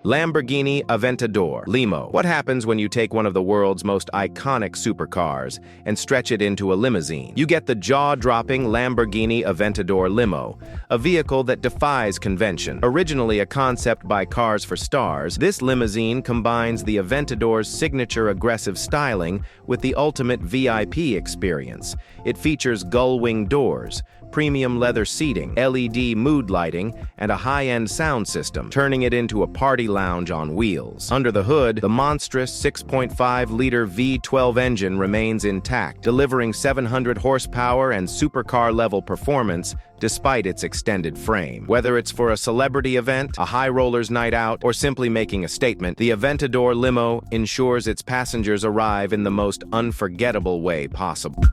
Lamborghini Aventador Limo. What happens when you take one of the world's most iconic supercars and stretch it into a limousine? You get the jaw-dropping Lamborghini Aventador Limo, a vehicle that defies convention. Originally a concept by Cars for Stars, this limousine combines the Aventador's signature aggressive styling with the ultimate VIP experience. It features gull-wing doors, premium leather seating, LED mood lighting, and a high-end sound system, turning it into a party lounge on wheels. Under the hood, the monstrous 6.5-liter V12 engine remains intact, delivering 700 horsepower and supercar-level performance despite its extended frame. Whether it's for a celebrity event, a high rollers night out, or simply making a statement, the Aventador Limo ensures its passengers arrive in the most unforgettable way possible.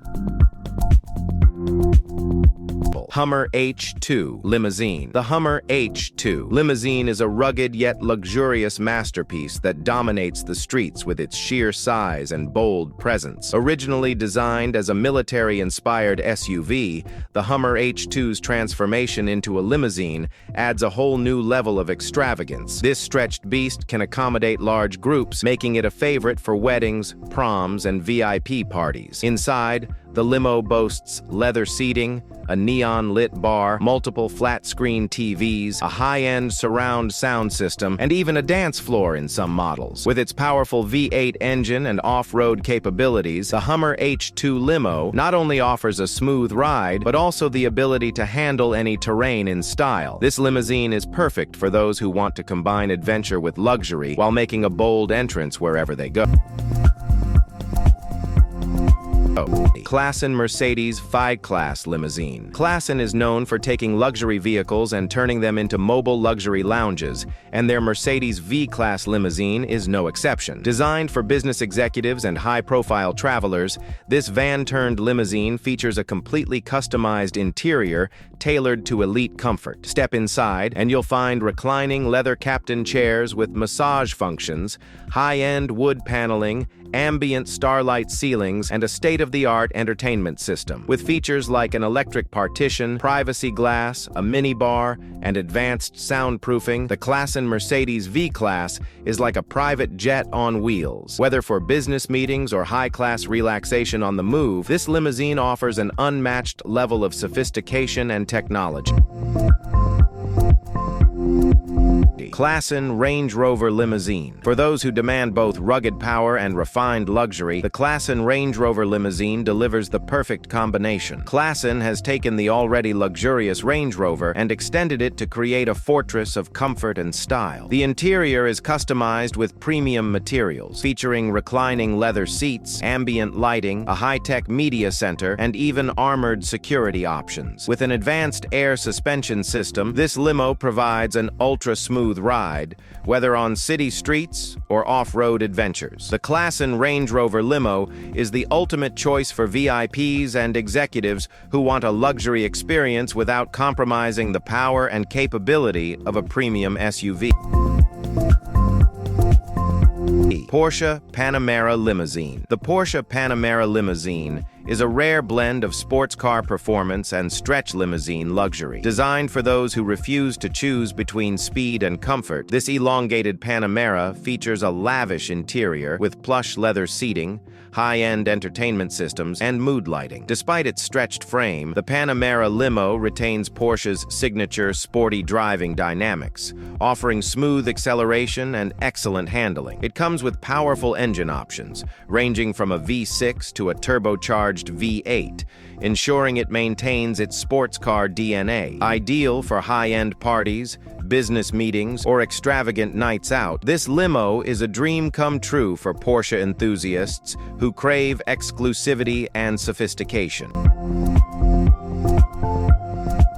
Hummer H2 Limousine. The Hummer H2 Limousine is a rugged yet luxurious masterpiece that dominates the streets with its sheer size and bold presence. Originally designed as a military-inspired SUV, the Hummer H2's transformation into a limousine adds a whole new level of extravagance. This stretched beast can accommodate large groups, making it a favorite for weddings, proms, and VIP parties. Inside, the limo boasts leather seating, a neon-lit bar, multiple flat-screen TVs, a high-end surround sound system, and even a dance floor in some models. With its powerful V8 engine and off-road capabilities, the Hummer H2 Limo not only offers a smooth ride, but also the ability to handle any terrain in style. This limousine is perfect for those who want to combine adventure with luxury while making a bold entrance wherever they go. KLASSEN Mercedes V-Class Limousine. KLASSEN is known for taking luxury vehicles and turning them into mobile luxury lounges, and their Mercedes V-Class limousine is no exception. Designed for business executives and high-profile travelers, this van-turned limousine features a completely customized interior tailored to elite comfort. Step inside, and you'll find reclining leather captain chairs with massage functions, high-end wood paneling, ambient starlight ceilings, and a state-of-the-art entertainment system. With features like an electric partition, privacy glass, a minibar, and advanced soundproofing, the KLASSEN Mercedes V-Class is like a private jet on wheels. Whether for business meetings or high-class relaxation on the move, this limousine offers an unmatched level of sophistication and technology. KLASSEN Range Rover Limousine. For those who demand both rugged power and refined luxury, the KLASSEN Range Rover Limousine delivers the perfect combination. KLASSEN has taken the already luxurious Range Rover and extended it to create a fortress of comfort and style. The interior is customized with premium materials, featuring reclining leather seats, ambient lighting, a high-tech media center, and even armored security options. With an advanced air suspension system, this limo provides an ultra-smooth ride, whether on city streets or off-road adventures. The KLASSEN Range Rover Limo is the ultimate choice for VIPs and executives who want a luxury experience without compromising the power and capability of a premium SUV. Porsche Panamera Limousine. The Porsche Panamera Limousine is a rare blend of sports car performance and stretch limousine luxury. Designed for those who refuse to choose between speed and comfort, this elongated Panamera features a lavish interior with plush leather seating, high-end entertainment systems, and mood lighting. Despite its stretched frame, the Panamera Limo retains Porsche's signature sporty driving dynamics, offering smooth acceleration and excellent handling. It comes with powerful engine options, ranging from a V6 to a turbocharged V8, ensuring it maintains its sports car DNA. Ideal for high-end parties, business meetings, or extravagant nights out, this limo is a dream come true for Porsche enthusiasts who crave exclusivity and sophistication.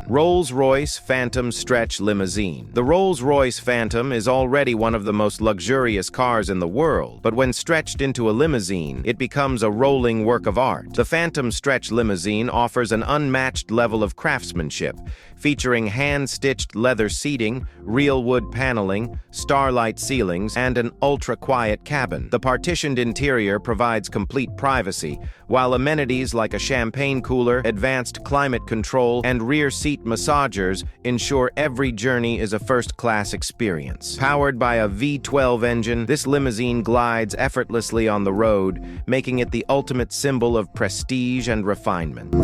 Rolls-Royce Phantom Stretch Limousine. The Rolls-Royce Phantom is already one of the most luxurious cars in the world, but when stretched into a limousine, it becomes a rolling work of art. The Phantom Stretch Limousine offers an unmatched level of craftsmanship, featuring hand-stitched leather seating, real wood paneling, starlight ceilings, and an ultra-quiet cabin. The partitioned interior provides complete privacy, while amenities like a champagne cooler, advanced climate control, and rear seat seat massagers ensure every journey is a first-class experience. Powered by a V12 engine, this limousine glides effortlessly on the road, making it the ultimate symbol of prestige and refinement.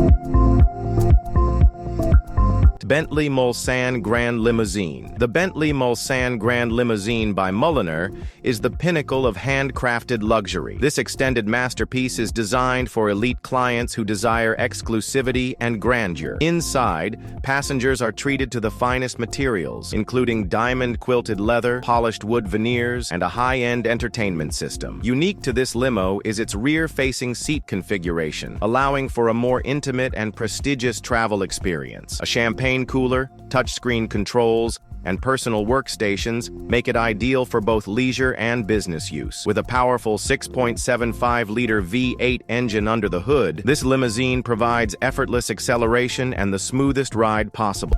Bentley Mulsanne Grand Limousine. The Bentley Mulsanne Grand Limousine by Mulliner is the pinnacle of handcrafted luxury. This extended masterpiece is designed for elite clients who desire exclusivity and grandeur. Inside, passengers are treated to the finest materials, including diamond-quilted leather, polished wood veneers, and a high-end entertainment system. Unique to this limo is its rear-facing seat configuration, allowing for a more intimate and prestigious travel experience. A champagne cooler, touchscreen controls, and personal workstations make it ideal for both leisure and business use. With a powerful 6.75-liter V8 engine under the hood, this limousine provides effortless acceleration and the smoothest ride possible.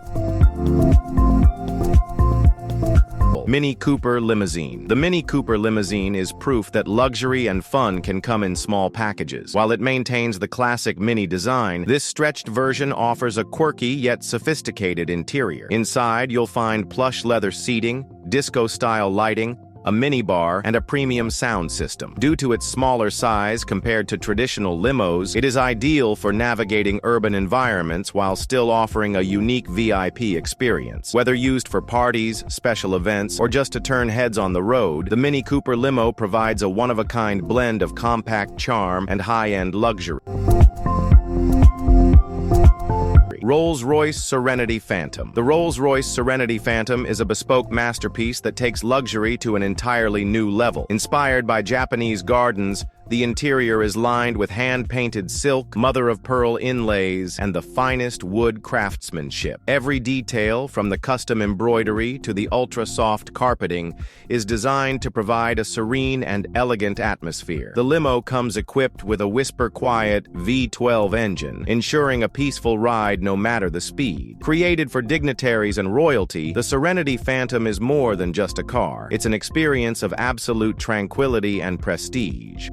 Mini Cooper Limousine. The Mini Cooper Limousine is proof that luxury and fun can come in small packages. While it maintains the classic Mini design, this stretched version offers a quirky yet sophisticated interior. Inside, you'll find plush leather seating, disco-style lighting, a minibar, and a premium sound system. Due to its smaller size compared to traditional limos, it is ideal for navigating urban environments while still offering a unique VIP experience. Whether used for parties, special events, or just to turn heads on the road, the Mini Cooper limo provides a one-of-a-kind blend of compact charm and high-end luxury. Rolls-Royce Serenity Phantom. The Rolls-Royce Serenity Phantom is a bespoke masterpiece that takes luxury to an entirely new level. Inspired by Japanese gardens, the interior is lined with hand-painted silk, mother-of-pearl inlays, and the finest wood craftsmanship. Every detail, from the custom embroidery to the ultra-soft carpeting, is designed to provide a serene and elegant atmosphere. The limo comes equipped with a whisper-quiet V12 engine, ensuring a peaceful ride no matter the speed. Created for dignitaries and royalty, the Serenity Phantom is more than just a car. It's an experience of absolute tranquility and prestige.